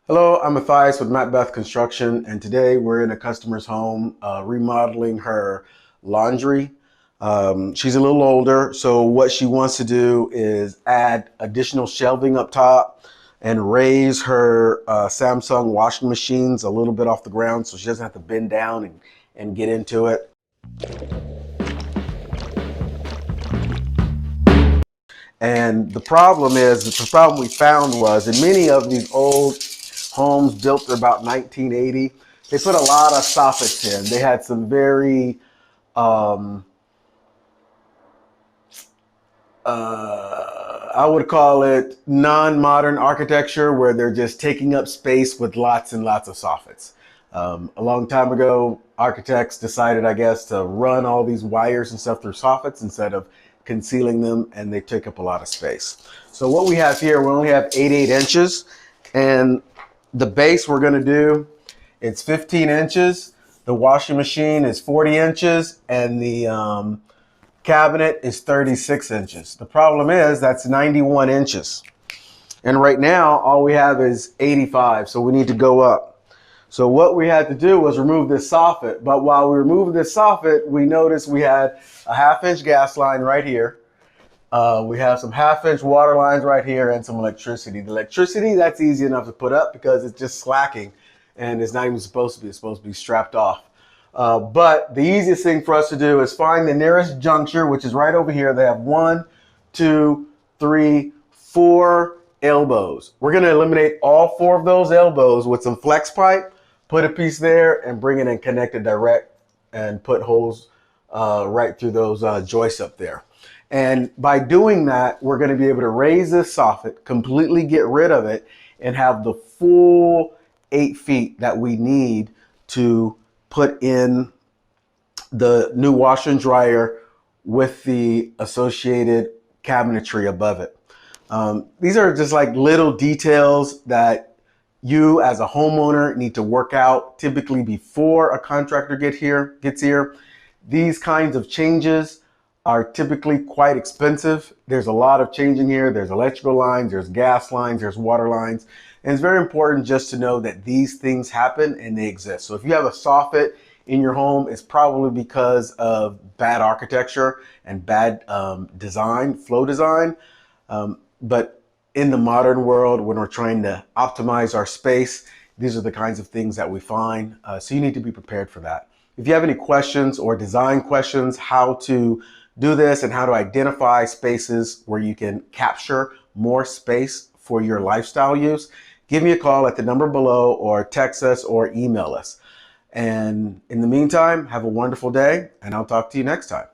Hello, I'm Matthias with Macbeth Construction, and today we're in a customer's home remodeling her laundry. She's a little older, so what she wants to do is add additional shelving up top and raise her Samsung washing machines a little bit off the ground so she doesn't have to bend down and get into it. And the problem we found was in many of these old homes built about 1980, they put a lot of soffits in. They had some very I would call it non-modern architecture where they're just taking up space with lots and lots of soffits. A long time ago, architects decided, I guess, to run all these wires and stuff through soffits instead of concealing them, and they take up a lot of space. So what we have here, we only have 88 inches, and the base we're going to do, it's 15 inches. The washing machine is 40 inches, and the cabinet is 36 inches. The problem is that's 91 inches. And right now, all we have is 85, so we need to go up. So what we had to do was remove this soffit. But while we removed this soffit, we noticed we had a 1/2-inch gas line right here. We have some 1/2-inch water lines right here and some electricity. The electricity, that's easy enough to put up because it's just slacking and it's not even supposed to be. It's supposed to be strapped off. But the easiest thing for us to do is find the nearest juncture, which is right over here. They have 1, 2, 3, 4 elbows. We're going to eliminate all 4 of those elbows with some flex pipe, put a piece there and bring it and connect it direct and put holes right through those joists up there. And by doing that, we're going to be able to raise this soffit, completely get rid of it, and have the full 8 feet that we need to put in the new washer and dryer with the associated cabinetry above it. These are just like little details that you as a homeowner need to work out typically before a contractor gets here. These kinds of changes are typically quite expensive. There's a lot of changing here. There's electrical lines, there's gas lines, there's water lines. And it's very important just to know that these things happen and they exist. So if you have a soffit in your home, it's probably because of bad architecture and bad flow design. But in the modern world, when we're trying to optimize our space, these are the kinds of things that we find. So you need to be prepared for that. If you have any questions or design questions, how to do this and how to identify spaces where you can capture more space for your lifestyle use, give me a call at the number below or text us or email us. And in the meantime, have a wonderful day, and I'll talk to you next time.